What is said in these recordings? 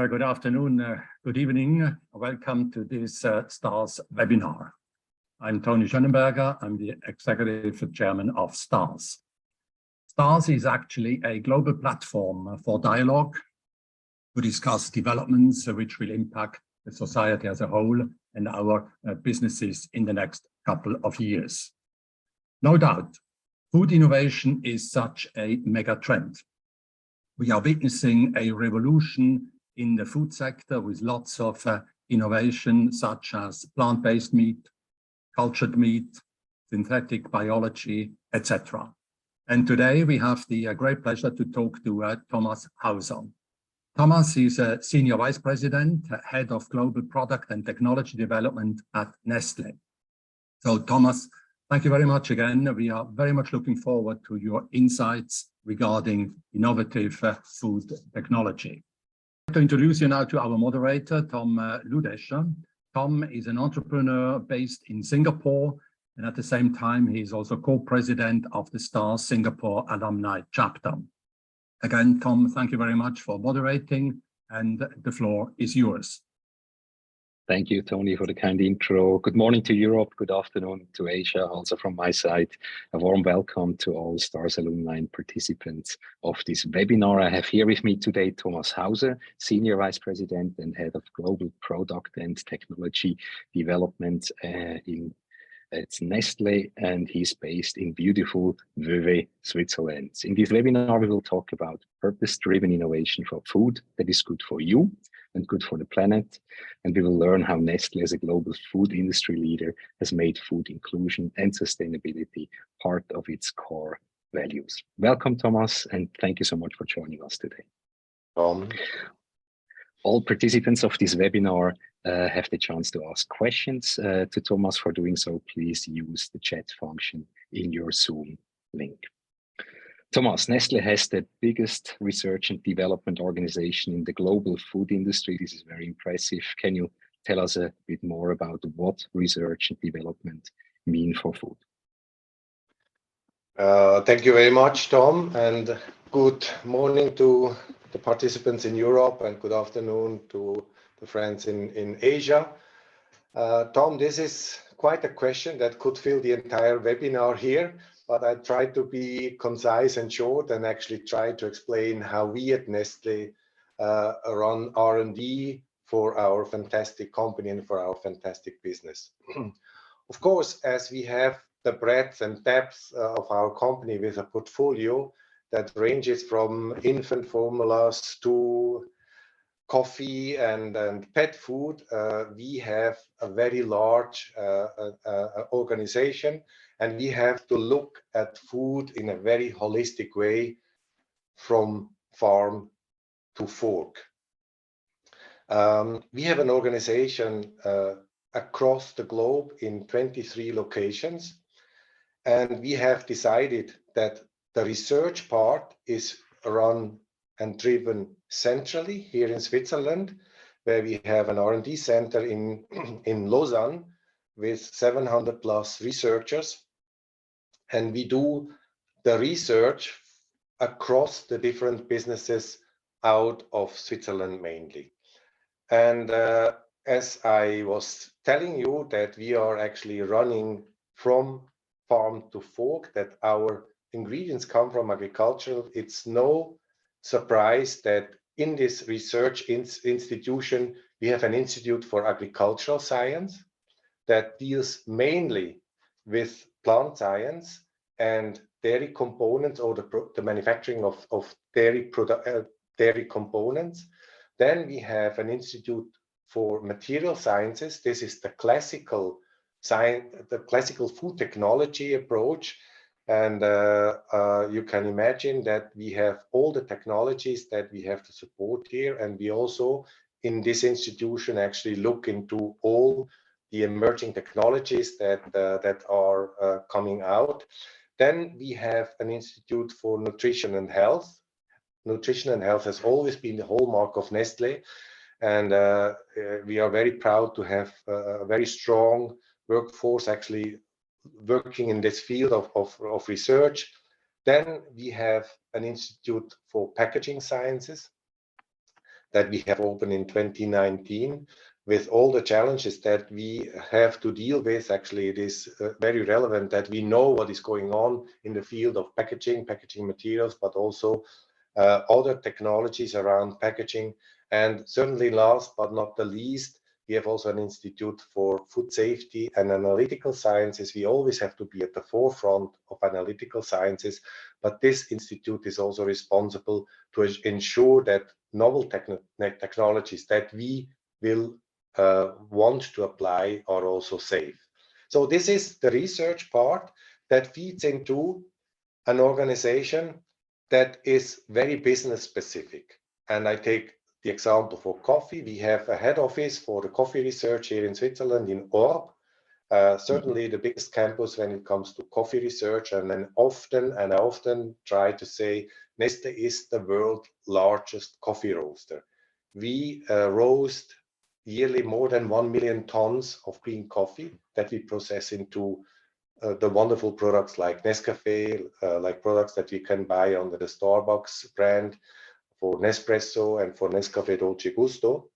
good afternoon, good evening. Welcome to this STARS webinar. I'm Tony Schönenberger. I'm the Executive Chairman of STARS. STARS is actually a global platform for dialogue to discuss developments which will impact the society as a whole and our businesses in the next couple of years. No doubt, food innovation is such a mega trend. We are witnessing a revolution in the food sector with lots of innovation, such as plant-based meat, cultured meat, synthetic biology, etc. And today we have the great pleasure to talk to Thomas Hauser. Thomas is a Senior Vice President, Head of Global Product and Technology Development at Nestlé. So Thomas, thank you very much again. We are very much looking forward to your insights regarding innovative food technology. I'd like to introduce you now to our moderator, Tom Ludescher. Tom is an entrepreneur based in Singapore, and at the same time, he is also co-president of the STARS Singapore Alumni Chapter. Again, Tom, thank you very much for moderating, and the floor is yours. Thank you, Tony, for the kind intro. Good morning to Europe, good afternoon to Asia. Also from my side, a warm welcome to all STARS alumni and participants of this webinar. I have here with me today Thomas Hauser, Senior Vice President and Head of Global Product and Technology Development at Nestlé, and he's based in beautiful Vevey, Switzerland. In this webinar, we will talk about purpose-driven innovation for food that is good for you and good for the planet. And we will learn how Nestlé, as a global food industry leader, has made food inclusion and sustainability part of its core values. Welcome, Thomas, and thank you so much for joining us today. All participants of this webinar have the chance to ask questions to Thomas. For doing so, please use the chat function in your Zoom link. Thomas, Nestlé has the biggest research and development organization in the global food industry. This is very impressive. Can you tell us a bit more about what research and development mean for food? Thank you very much, Tom, and good morning to the participants in Europe and good afternoon to the friends in Asia. Tom, this is quite a question that could fill the entire webinar here, but I try to be concise and short and actually try to explain how we at Nestlé run R&D for our fantastic company and for our fantastic business. Of course, as we have the breadth and depth of our company with a portfolio that ranges from infant formulas to coffee and pet food, we have a very large organization, and we have to look at food in a very holistic way from farm to fork. We have an organization across the globe in 23 locations, and we have decided that the research part is run and driven centrally here in Switzerland, where we have an R&D center in Lausanne with 700 plus researchers. And we do the research across the different businesses out of Switzerland mainly. And as I was telling you that we are actually running from farm to fork, that our ingredients come from agriculture, it's no surprise that in this research institution, we have an Institute for Agricultural Science that deals mainly with plant science and dairy components, or the manufacturing of dairy components. Then we have an Institute for Material Sciences. This is the classical science, the classical food technology approach. And you can imagine that we have all the technologies that we have to support here. And we also, in this institution, actually look into all the emerging technologies that are coming out. Then we have an Institute for Nutrition and Health. Nutrition and health has always been the hallmark of Nestlé. And we are very proud to have a very strong workforce actually working in this field of research. Then we have an Institute for Packaging Sciences. that we have opened in 2019, with all the challenges that we have to deal with. Actually, it is very relevant that we know what is going on in the field of packaging materials, but also other technologies around packaging. And certainly last but not the least, we have also an institute for food safety and analytical sciences. We always have to be at the forefront of analytical sciences, but this institute is also responsible to ensure that novel technologies that we will want to apply are also safe. So this is the research part that feeds into an organization that is very business specific. And I take the example for coffee. We have a head office for the coffee research here in Switzerland in Orb, certainly the biggest campus when it comes to coffee research. And then I often try to say, Nestlé is the world's largest coffee roaster. We roast yearly more than 1 million tons of green coffee that we process into the wonderful products like Nescafé, like products that you can buy under the Starbucks brand, for Nespresso and for Nescafé Dolce Gusto.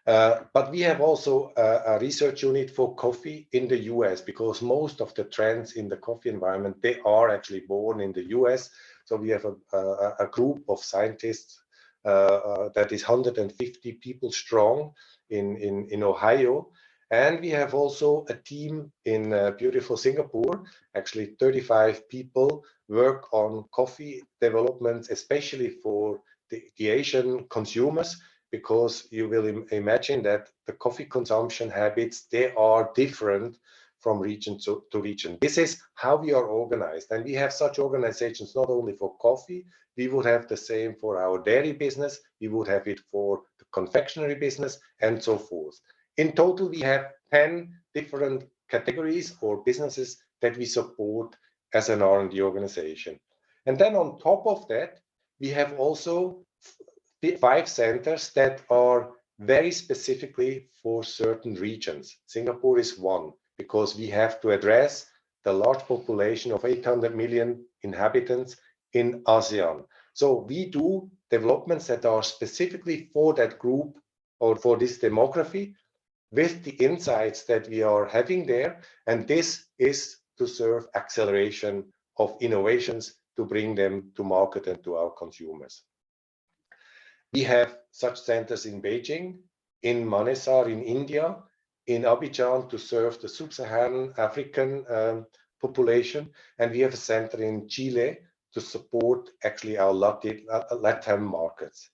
But we have also a research unit for coffee in the US, because most of the trends in the coffee environment, they are actually born in the US. So we have a group of scientists that is 150 people strong in Ohio. And we have also a team in beautiful Singapore, actually 35 people work on coffee development, especially for the Asian consumers, because you will imagine that the coffee consumption habits, they are different from region to region. This is how we are organized. And we have such organizations not only for coffee, we would have the same for our dairy business, we would have it for the confectionery business, and so forth. In total, we have 10 different categories or businesses that we support as an R&D organization. And then on top of that, we have also 5 centers that are very specifically for certain regions. Singapore is one, because we have to address the large population of 800 million inhabitants in ASEAN. So we do developments that are specifically for that group or for this demography, with the insights that we are having there. And this is to serve acceleration of innovations to bring them to market and to our consumers. We have such centers in Beijing, in Manesar in India, in Abidjan to serve the sub-Saharan African population. And we have a center in Chile to support actually our Latin markets.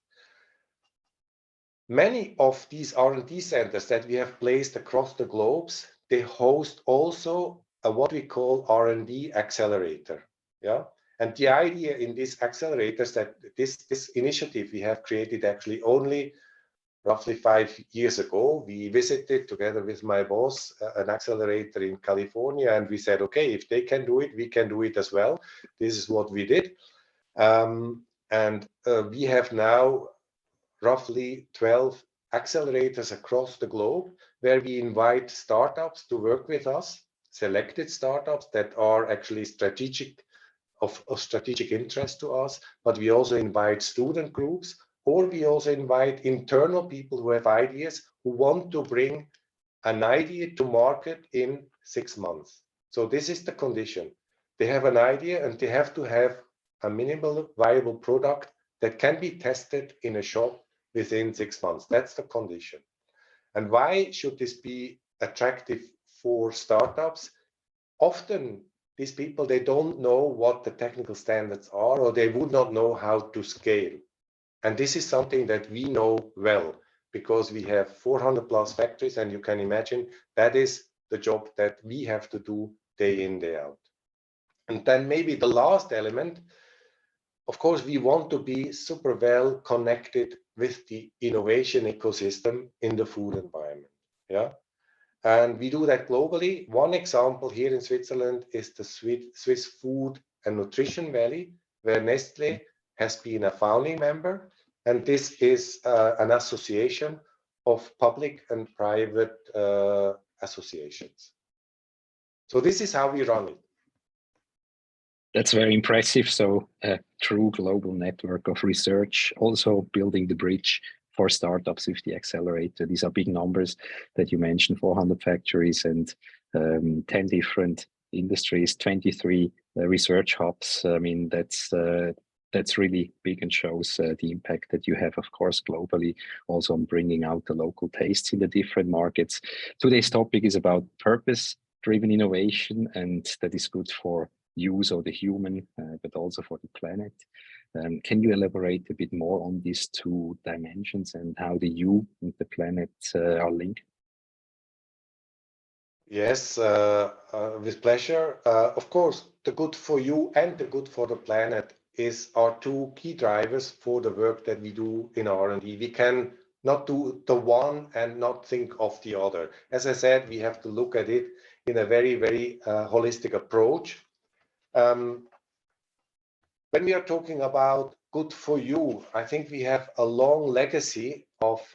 Many of these R&D centers that we have placed across the globes, they host also what we call R&D accelerator. Yeah. And the idea in these accelerators that this initiative we have created actually only roughly 5 years ago. We visited together with my boss an accelerator in California, and we said, okay, if they can do it, we can do it as well. This is what we did. We have now roughly 12 accelerators across the globe, where we invite startups to work with us, selected startups that are actually of strategic interest to us, but we also invite student groups, or we also invite internal people who have ideas, who want to bring an idea to market in 6 months. So this is the condition. They have an idea and they have to have a minimal viable product that can be tested in a shop within 6 months. That's the condition. And why should this be attractive for startups? Often these people, they don't know what the technical standards are, or they would not know how to scale. And this is something that we know well, because we have 400 plus factories, and you can imagine that is the job that we have to do day in, day out. And then maybe the last element, of course, we want to be super well connected with the innovation ecosystem in the food environment. Yeah. And we do that globally. One example here in Switzerland is the Swiss Food and Nutrition Valley, where Nestlé has been a founding member. And this is an association of public and private associations. So this is how we run it. That's very impressive. So a true global network of research, also building the bridge for startups with the accelerator. These are big numbers that you mentioned, 400 factories and 10 different industries, 23 research hubs. I mean, that's really big and shows the impact that you have, of course, globally, also on bringing out the local tastes in the different markets. Today's topic is about purpose-driven innovation, and that is good for use of the human, but also for the planet. Can you elaborate a bit more on these two dimensions and how the you and the planet are linked? Yes, with pleasure. Of course, the good for you and the good for the planet are two key drivers for the work that we do in R&D. We can not do the one and not think of the other. As I said, we have to look at it in a very, very holistic approach. When we are talking about good for you, I think we have a long legacy of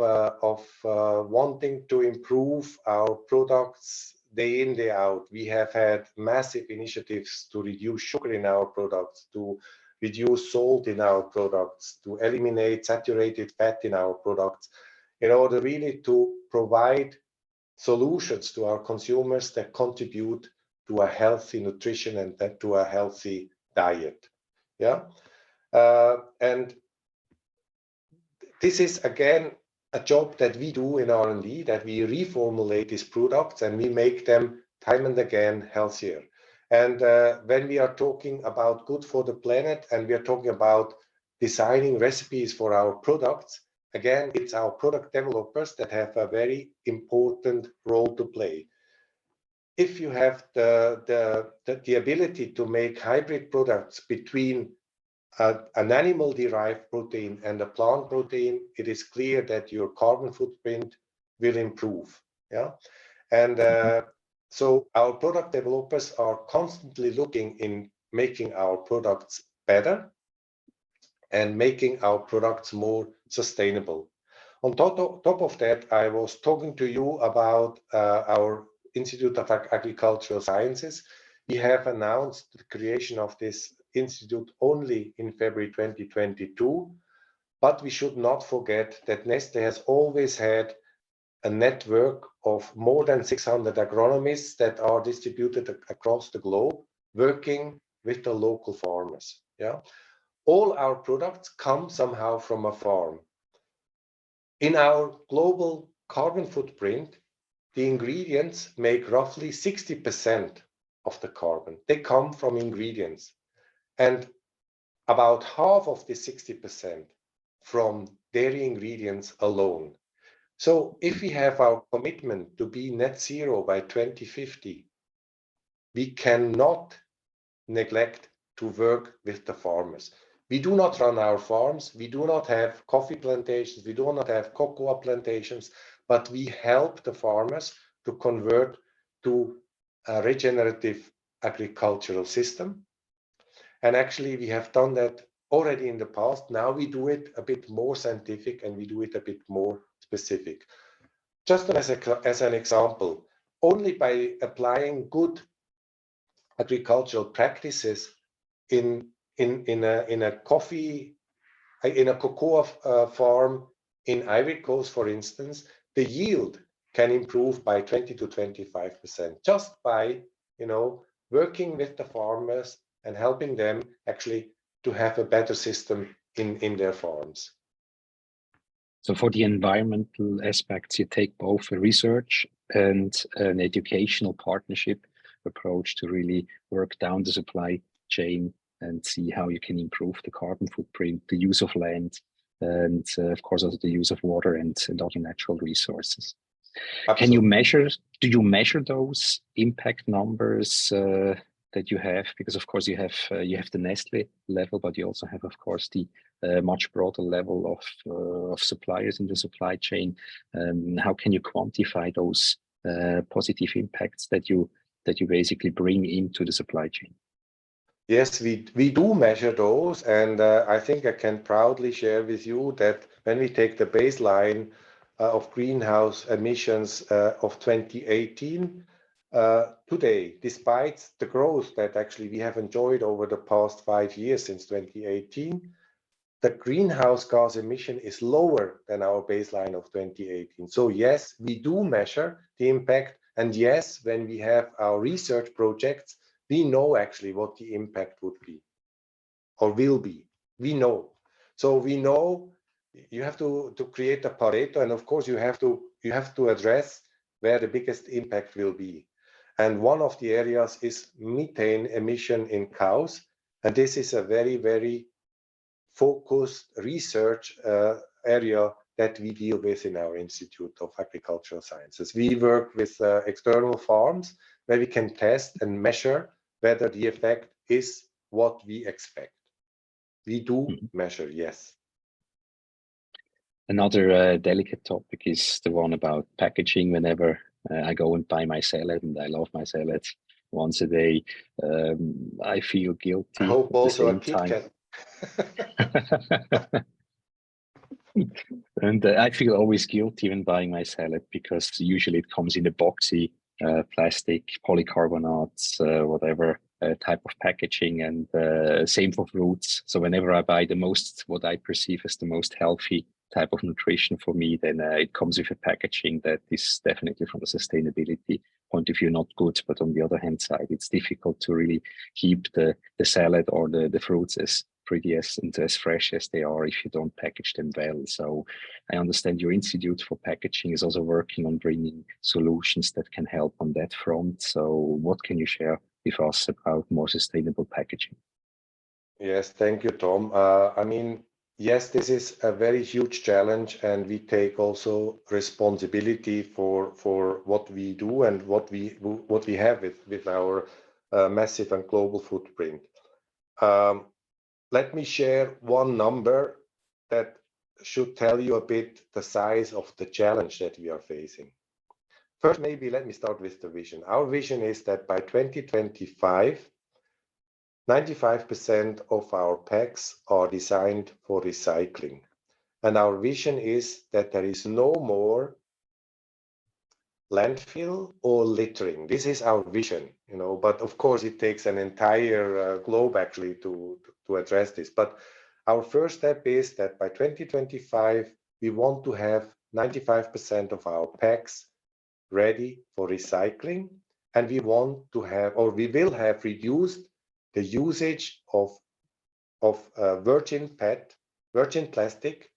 wanting to improve our products day in, day out. We have had massive initiatives to reduce sugar in our products, to reduce salt in our products, to eliminate saturated fat in our products, in order really to provide solutions to our consumers that contribute to a healthy nutrition and to a healthy diet. Yeah, and this is again a job that we do in R&D, that we reformulate these products and we make them time and again healthier. And when we are talking about good for the planet and we are talking about designing recipes for our products, again, it's our product developers that have a very important role to play. If you have the ability to make hybrid products between an animal-derived protein and a plant protein, it is clear that your carbon footprint will improve. Yeah, and so our product developers are constantly looking in making our products better and making our products more sustainable. On top of that, I was talking to you about our Institute of Agricultural Sciences. We have announced the creation of this institute only in February 2022, but we should not forget that Nestlé has always had a network of more than 600 agronomists that are distributed across the globe, working with the local farmers. Yeah, all our products come somehow from a farm. In our global carbon footprint, the ingredients make roughly 60% of the carbon. They come from ingredients, and about half of the 60% from dairy ingredients alone. So if we have our commitment to be net zero by 2050, we cannot neglect to work with the farmers. We do not run our farms, we do not have coffee plantations, we do not have cocoa plantations, but we help the farmers to convert to a regenerative agricultural system. And actually, we have done that already in the past. Now we do it a bit more scientific and we do it a bit more specific. Just as an example, only by applying good agricultural practices in a cocoa farm in Ivory Coast, for instance, the yield can improve by 20 to 25% just by, working with the farmers and helping them actually to have a better system in their farms. So for the environmental aspects, you take both a research and an educational partnership approach to really work down the supply chain and see how you can improve the carbon footprint, the use of land, and of course also the use of water and other natural resources. Absolutely. Can you measure, do you measure those impact numbers that you have? Because of course you have the Nestlé level, but you also have, of course, the much broader level of suppliers in the supply chain. How can you quantify those positive impacts that you basically bring into the supply chain? Yes, we do measure those, and I think I can proudly share with you that when we take the baseline of greenhouse emissions of 2018, today, despite the growth that actually we have enjoyed over the past 5 years since 2018, the greenhouse gas emission is lower than our baseline of 2018. So yes, we do measure the impact. And yes, when we have our research projects, we know actually what the impact would be or will be. We know. So we know you have to create a Pareto, and of course you have to address where the biggest impact will be. And one of the areas is methane emission in cows. And this is a very, very focused research area that we deal with in our Institute of Agricultural Sciences. We work with external farms where we can test and measure whether the effect is what we expect. We do measure, yes. Another delicate topic is the one about packaging. Whenever I go and buy my salad, and I love my salad once a day, I feel guilty. I hope also a Kit Kat. And I feel always guilty when buying my salad, because usually it comes in a boxy plastic, polycarbonates, whatever type of packaging, and same for fruits. So whenever I buy what I perceive as the most healthy type of nutrition for me, then it comes with a packaging that is definitely, from a sustainability point of view, not good. But on the other hand side, it's difficult to really keep the salad or the fruits as pretty and as fresh as they are if you don't package them well. So I understand your Institute for Packaging is also working on bringing solutions that can help on that front. So what can you share with us about more sustainable packaging? Yes, thank you, Tom. I mean, yes, this is a very huge challenge, and we take also responsibility for what we do and what we have with our massive and global footprint. Let me share one number that should tell you a bit the size of the challenge that we are facing. First, maybe let me start with the vision. Our vision is that by 2025, 95% of our packs are designed for recycling. And our vision is that there is no more landfill or littering. This is our vision, but of course it takes an entire globe actually to address this. But our first step is that by 2025, we want to have 95% of our packs ready for recycling. And we want to have, or we will have, reduced the usage of virgin plastic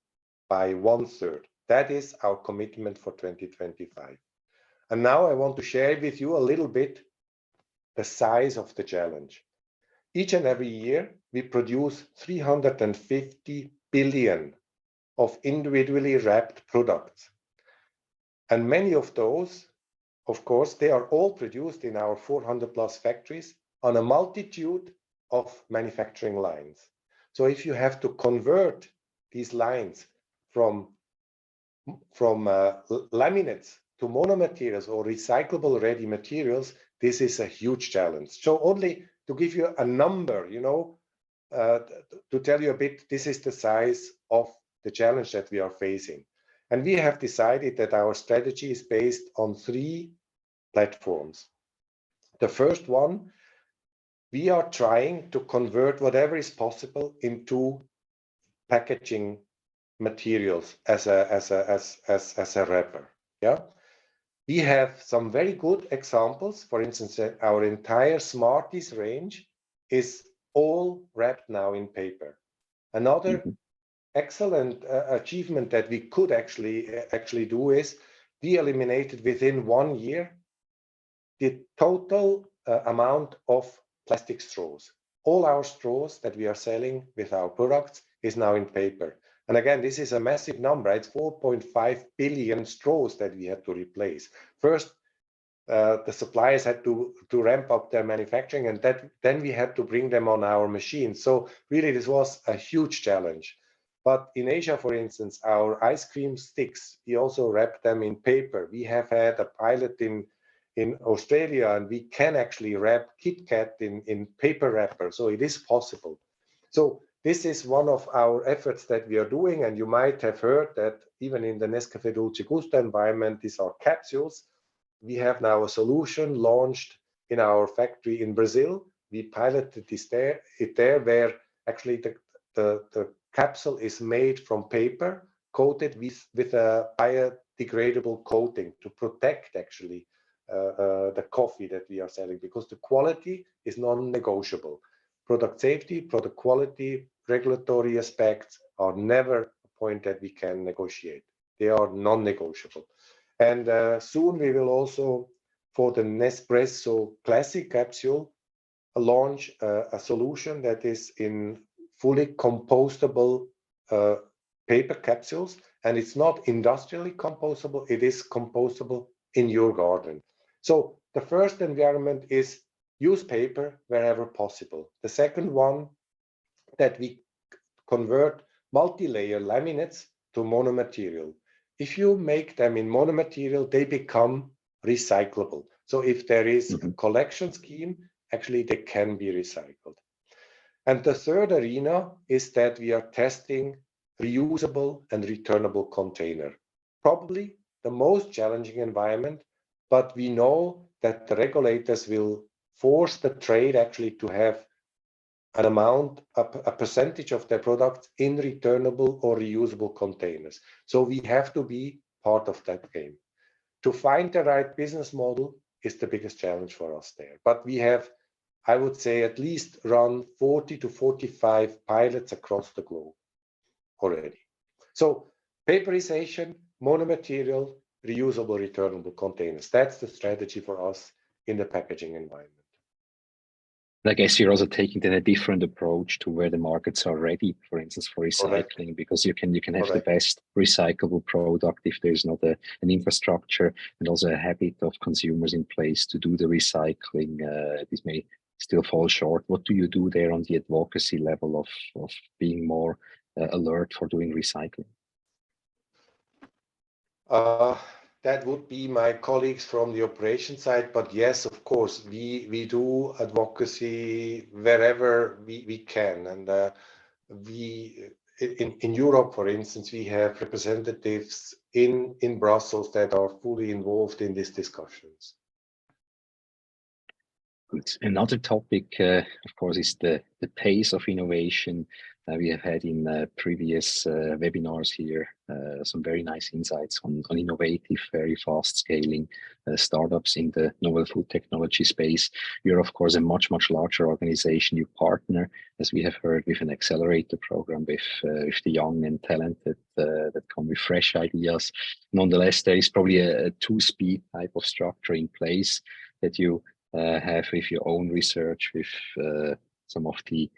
by 1/3. That is our commitment for 2025. And now I want to share with you a little bit the size of the challenge. Each and every year, we produce 350 billion of individually wrapped products. And many of those, of course, they are all produced in our 400+ factories on a multitude of manufacturing lines. So if you have to convert these lines from laminates to monomaterials or recyclable ready materials, this is a huge challenge. So only to give you a number, to tell you a bit, this is the size of the challenge that we are facing. And we have decided that our strategy is based on 3 platforms. The first one, we are trying to convert whatever is possible into packaging materials as a wrapper. Yeah, we have some very good examples. For instance, our entire Smarties range is all wrapped now in paper. Another excellent achievement that we could actually do is we eliminated within 1 year the total amount of plastic straws. All our straws that we are selling with our products is now in paper. And again, this is a massive number. It's 4.5 billion straws that we had to replace. First, the suppliers had to ramp up their manufacturing, and then we had to bring them on our machines. So really, this was a huge challenge. But in Asia, for instance, our ice cream sticks, we also wrap them in paper. We have had a pilot in Australia, and we can actually wrap Kit Kat in paper wrapper. So it is possible. So this is one of our efforts that we are doing. And you might have heard that even in the Nescafé Dolce Gusto environment, these are capsules. we have now a solution launched in our factory in Brazil. We piloted it there where actually the capsule is made from paper, coated with a biodegradable coating to protect actually the coffee that we are selling, because the quality is non-negotiable. Product safety, product quality, regulatory aspects are never a point that we can negotiate. They are non-negotiable. And soon we will also, for the Nespresso Classic capsule, launch a solution that is in fully compostable paper capsules. And it's not industrially compostable, it is compostable in your garden. So the first environment is use paper wherever possible. The second one, that we convert multi-layer laminates to monomaterial. If you make them in monomaterial, they become recyclable. So if there is a collection scheme, actually they can be recycled. And the third arena is that we are testing reusable and returnable container. Probably the most challenging environment, but we know that the regulators will force the trade actually to have an amount, a percentage of their products in returnable or reusable containers. So we have to be part of that game. To find the right business model is the biggest challenge for us there. But we have, I would say, at least run 40 to 45 pilots across the globe already. So paperization, monomaterial, reusable, returnable containers. That's the strategy for us in the packaging environment. I guess you're also taking then a different approach to where the markets are ready, for instance, for recycling, Correct. because you can have Correct. the best recyclable product if there's not an infrastructure and also a habit of consumers in place to do the recycling. This may still fall short. What do you do there on the advocacy level of being more alert for doing recycling? That would be my colleagues from the operation side, but yes, of course, we do advocacy wherever we can, and in Europe, for instance, we have representatives in Brussels that are fully involved in these discussions. Good. Another topic, of course, is the pace of innovation. We have had in previous webinars here some very nice insights on innovative, very fast scaling startups in the novel food technology space. You're, of course, a much larger organization. You partner, as we have heard, with an accelerator program with the young and talented that come with fresh ideas. Nonetheless, there is probably a two-speed type of structure in place that you have with your own research, with some of the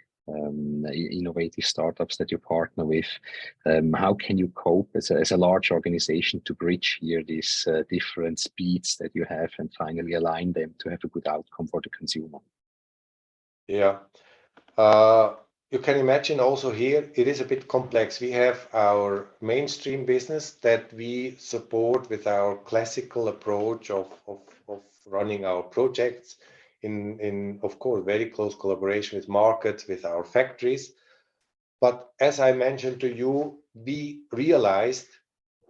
innovative startups that you partner with. How can you cope as a large organization to bridge here these different speeds that you have and finally align them to have a good outcome for the consumer? Yeah. You can imagine also here, it is a bit complex. We have our mainstream business that we support with our classical approach of running our projects in of course, very close collaboration with markets, with our factories. But as I mentioned to you, we realized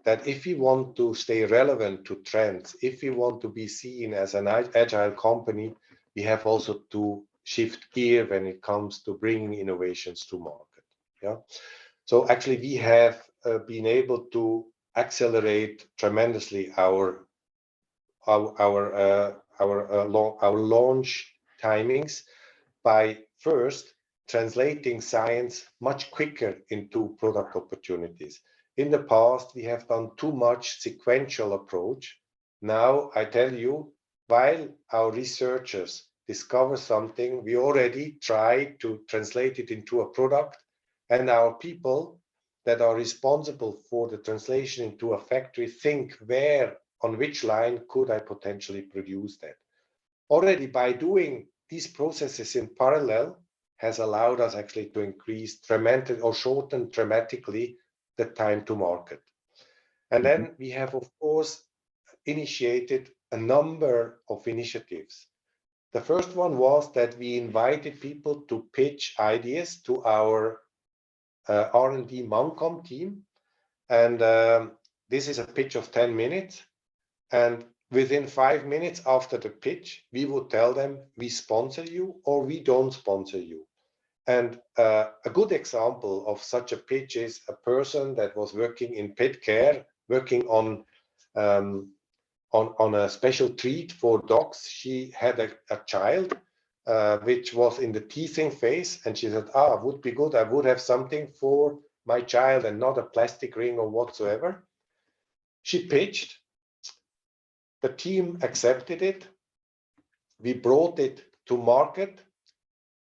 that if we want to stay relevant to trends, if we want to be seen as an agile company, we have also to shift gear when it comes to bringing innovations to market. Yeah. So actually, we have been able to accelerate tremendously our launch timings by first translating science much quicker into product opportunities. In the past, we have done too much sequential approach. Now, I tell you, while our researchers discover something, we already try to translate it into a product, and our people that are responsible for the translation into a factory think on which line could I potentially produce that. Already by doing these processes in parallel has allowed us actually to increase shorten dramatically the time to market. And then we have, of course, initiated a number of initiatives. The first one was that we invited people to pitch ideas to our R&D Mancom team. And this is a pitch of 10 minutes. And within 5 minutes after the pitch, we would tell them we sponsor you or we don't sponsor you. And a good example of such a pitch is a person that was working in pet care, working on a special treat for dogs. She had a child which was in the teething phase, and she said, would be good. I would have something for my child and not a plastic ring or whatsoever. She pitched. The team accepted it. We brought it to market.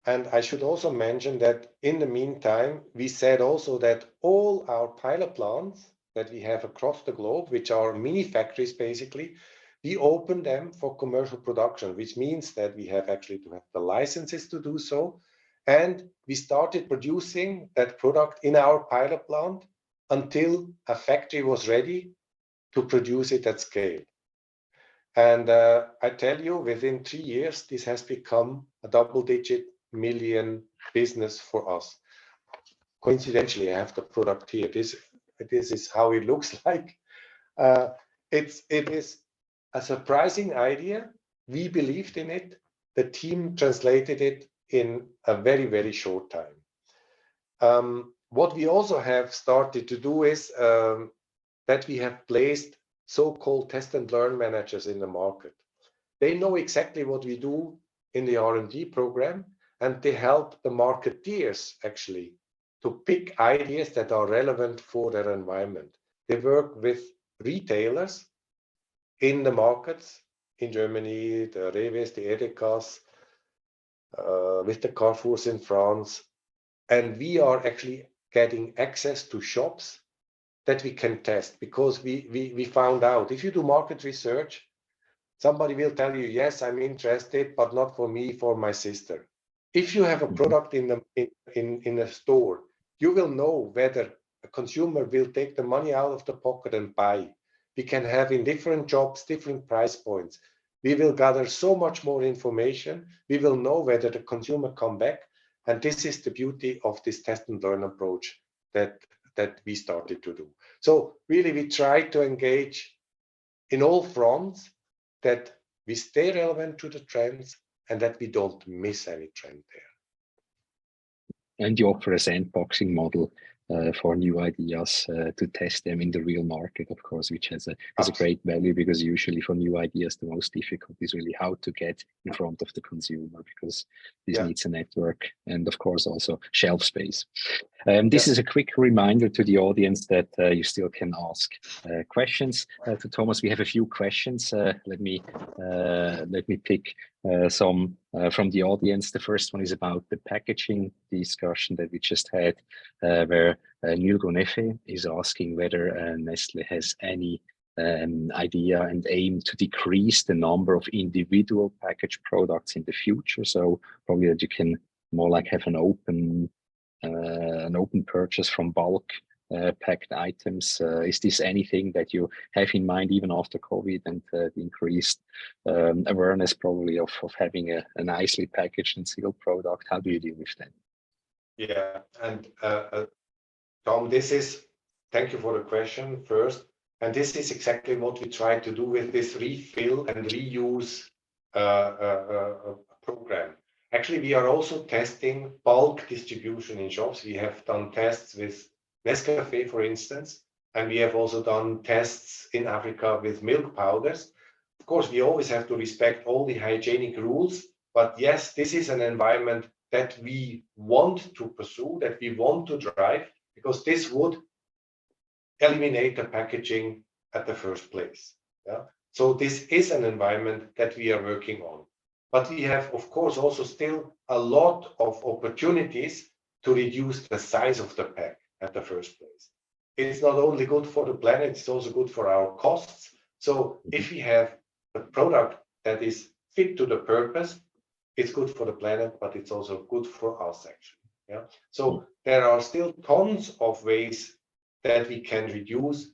And I should also mention that in the meantime, we said also that all our pilot plants that we have across the globe, which are mini factories basically, we open them for commercial production, which means that we have actually to have the licenses to do so. And we started producing that product in our pilot plant until a factory was ready to produce it at scale. And I tell you, within 3 years, this has become a double-digit million business for us. Coincidentally, I have the product here. This is how it looks like. It is a surprising idea. We believed in it. The team translated it in a very, very short time. What we also have started to do is that we have placed so-called test and learn managers in the market. They know exactly what we do in the R&D program, and they help the marketeers actually to pick ideas that are relevant for their environment. They work with retailers in the markets in Germany, the Reves, the Edekas, with the Carrefours in France. And we are actually getting access to shops that we can test, because we found out if you do market research, somebody will tell you, yes, I'm interested, but not for me, for my sister. If you have a product in a store, you will know whether a consumer will take the money out of the pocket and buy. We can have in different jobs, different price points. We will gather so much more information. We will know whether the consumer come back. And this is the beauty of this test and learn approach that we started to do. So really, we try to engage in all fronts, that we stay relevant to the trends and that we don't miss any trend there. And you offer a sandboxing model for new ideas to test them in the real market, of course, which has a great value, because usually for new ideas, the most difficult is really how to get in front of the consumer, because this needs a network and, of course, also shelf space. This is a quick reminder to the audience that you still can ask questions to Thomas. We have a few questions. Let me pick some from the audience. The first one is about the packaging discussion that we just had, where Neil Gonefe is asking whether Nestlé has any idea and aim to decrease the number of individual packaged products in the future. So probably that you can more like have an open purchase from bulk packed items. Is this anything that you have in mind even after COVID and the increased awareness probably of having a nicely packaged and sealed product? How do you deal with that? Yeah, and Tom, thank you for the question first. And this is exactly what we try to do with this refill and reuse program. Actually, we are also testing bulk distribution in shops. We have done tests with Nescafé, for instance, and we have also done tests in Africa with milk powders. Of course, we always have to respect all the hygienic rules, but yes, this is an environment that we want to pursue, that we want to drive, because this would eliminate the packaging at the first place. Yeah? So this is an environment that we are working on. But we have, of course, also still a lot of opportunities to reduce the size of the pack at the first place. It's not only good for the planet, it's also good for our costs. So if we have a product that is fit to the purpose, it's good for the planet, but it's also good for us, actually. Yeah. So there are still tons of ways that we can reduce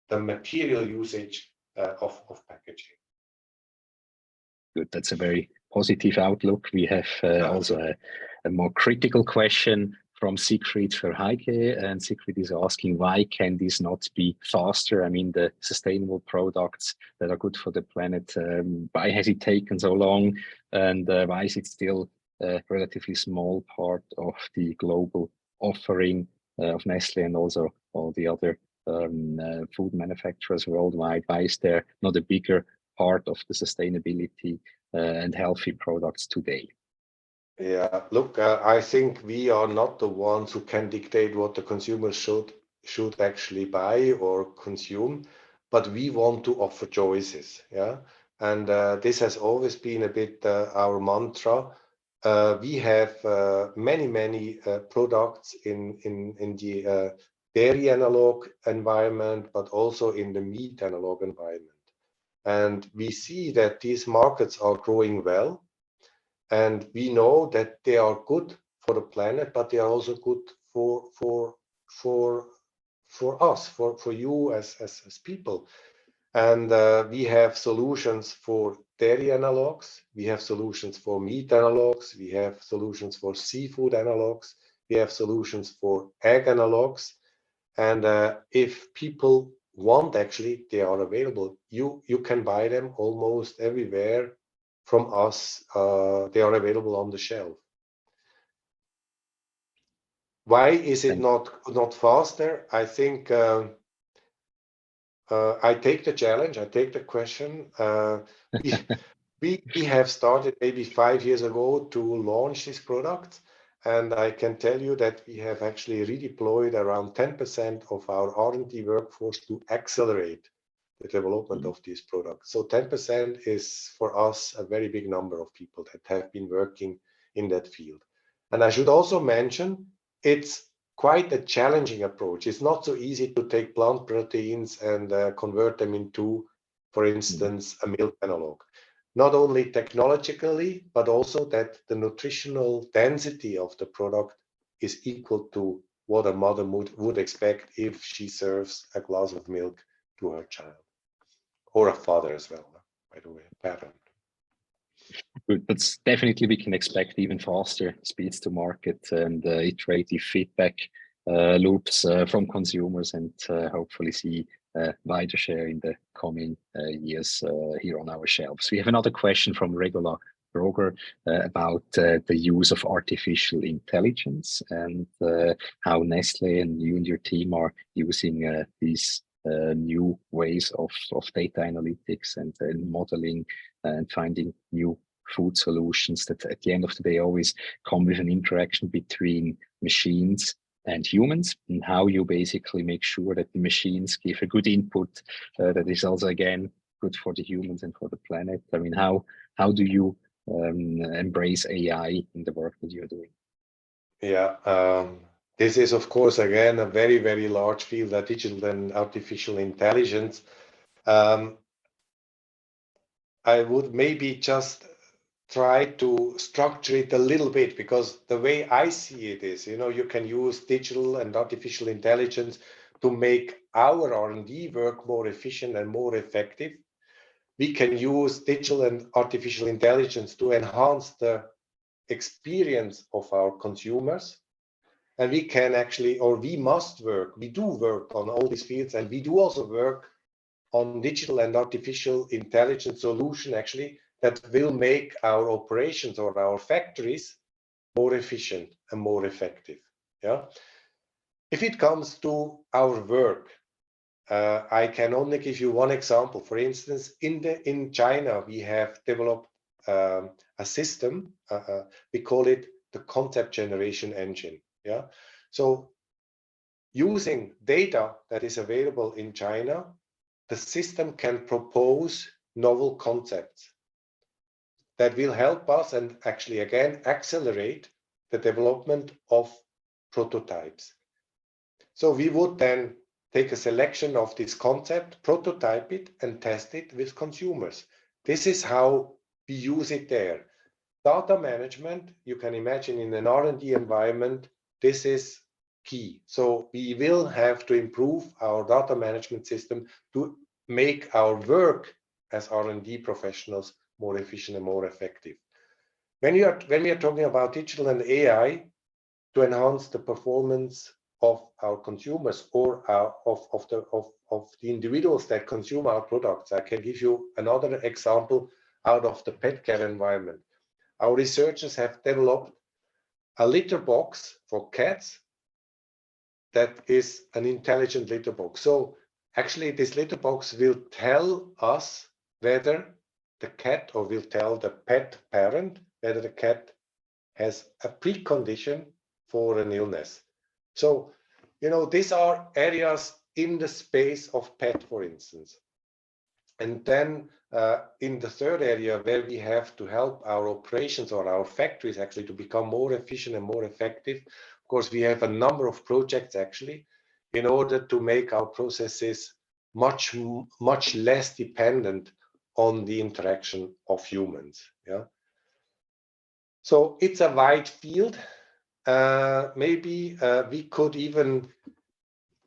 the material usage of packaging. Good. That's a very positive outlook. We have also a more critical question from Siegfried Verheige, and Siegfried is asking, why can this not be faster? I mean, the sustainable products that are good for the planet, why has it taken so long, and why is it still a relatively small part of the global offering of Nestle and also all the other food manufacturers worldwide? Why is there not a bigger part of the sustainability and healthy products today? Yeah, look, I think we are not the ones who can dictate what the consumers should actually buy or consume, but we want to offer choices. Yeah, and this has always been a bit our mantra. We have many products in the dairy analog environment, but also in the meat analog environment, and we see that these markets are growing well. And we know that they are good for the planet, but they are also good for us, for you as people. And we have solutions for dairy analogs, we have solutions for meat analogs, we have solutions for seafood analogs, we have solutions for egg analogs. And if people want, actually, they are available. You can buy them almost everywhere from us. They are available on the shelf. Why is it not faster? I think I take the challenge. I take the question. We have started maybe 5 years ago to launch this product, and I can tell you that we have actually redeployed around 10% of our R&D workforce to accelerate the development of these products. So 10% is for us a very big number of people that have been working in that field. And I should also mention, it's quite a challenging approach. It's not so easy to take plant proteins and convert them into, for instance, a milk analog. Not only technologically, but also that the nutritional density of the product is equal to what a mother would expect if she serves a glass of milk to her child, or a father as well, by the way, a parent. But definitely we can expect even faster speeds to market and iterative feedback loops from consumers, and hopefully see wider share in the coming years here on our shelves. We have another question from Regula Broger about the use of artificial intelligence and how Nestle and you and your team are using these new ways of data analytics and modeling and finding new food solutions that at the end of the day always come with an interaction between machines and humans, and how you basically make sure that the machines give a good input that is also again good for the humans and for the planet. I mean, how do you embrace AI in the work that you're doing? Yeah, this is of course again a very large field, that digital and artificial intelligence. I would maybe just try to structure it a little bit, because the way I see it is, you can use digital and artificial intelligence to make our R&D work more efficient and more effective. We can use digital and artificial intelligence to enhance the experience of our consumers. And we can actually, or we must work, we do work on all these fields, and we do also work on digital and artificial intelligence solution actually that will make our operations or our factories more efficient and more effective. Yeah. If it comes to our work, I can only give you one example. For instance, in China, we have developed a system. We call it the concept generation engine. Yeah. So using data that is available in China, the system can propose novel concepts that will help us and actually again accelerate the development of prototypes. So we would then take a selection of this concept, prototype it, and test it with consumers. This is how we use it there. Data management, you can imagine in an R&D environment, this is key. So we will have to improve our data management system to make our work as R&D professionals more efficient and more effective. When we are talking about digital and AI, to enhance the performance of our consumers or of the individuals that consume our products. I can give you another example out of the pet care environment. Our researchers have developed a litter box for cats that is an intelligent litter box. So actually this litter box will tell us whether the cat, or will tell the pet parent whether the cat has a precondition for an illness. So, you know, these are areas in the space of pet, for instance. And then in the third area, where we have to help our operations or our factories actually to become more efficient and more effective, of course, we have a number of projects actually in order to make our processes much less dependent on the interaction of humans. Yeah. So it's a wide field. Maybe we could even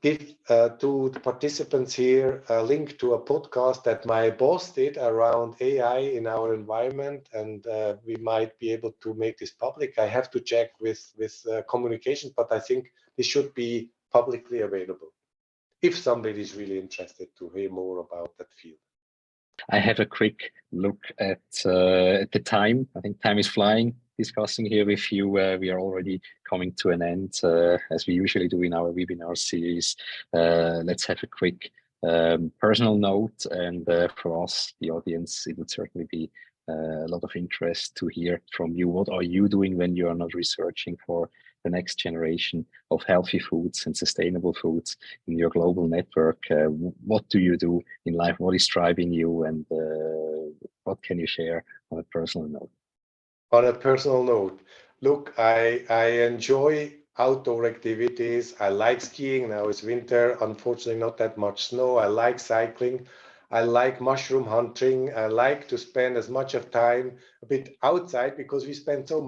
give to the participants here a link to a podcast that my boss did around AI in our environment, and we might be able to make this public. I have to check with communications, but I think this should be publicly available if somebody is really interested to hear more about that field. I have a quick look at the time. I think time is flying discussing here with you. We are already coming to an end, as we usually do in our webinar series. Let's have a quick personal note. And for us, the audience, it would certainly be a lot of interest to hear from you. What are you doing when you are not researching for the next generation of healthy foods and sustainable foods in your global network? What do you do in life? What is driving you, and what can you share on a personal note? On a personal note, look, I enjoy outdoor activities. I like skiing. Now it's winter, unfortunately not that much snow. I like cycling. I like mushroom hunting. I like to spend as much of time a bit outside, because we spend so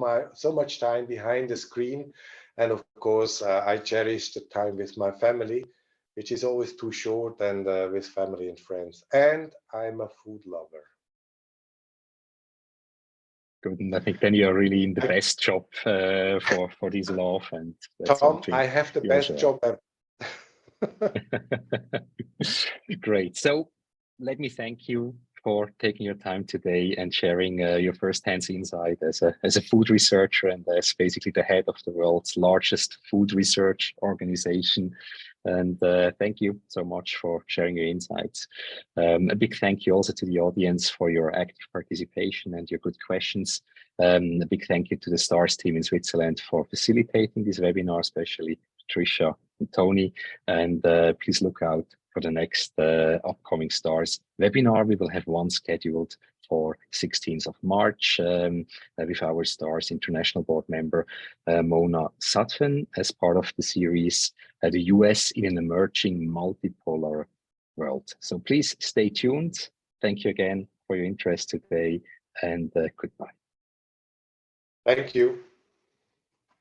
much time behind the screen. And of course, I cherish the time with my family, which is always too short, and with family and friends. And I'm a food lover. Good, and I think then you're really in the best job for this love, and that's Tom, I have the best job ever. Great. So let me thank you for taking your time today and sharing your first-hand insight as a food researcher and as basically the head of the world's largest food research organization. And thank you so much for sharing your insights. A big thank you also to the audience for your active participation and your good questions. A big thank you to the STARS team in Switzerland for facilitating this webinar, especially Patricia and Tony. And please look out for the next upcoming STARS webinar. We will have one scheduled for 16th of March with our STARS International Board member, Mona Satfen, as part of the series, the US in an Emerging Multipolar World. So please stay tuned. Thank you again for your interest today, and goodbye. Thank you.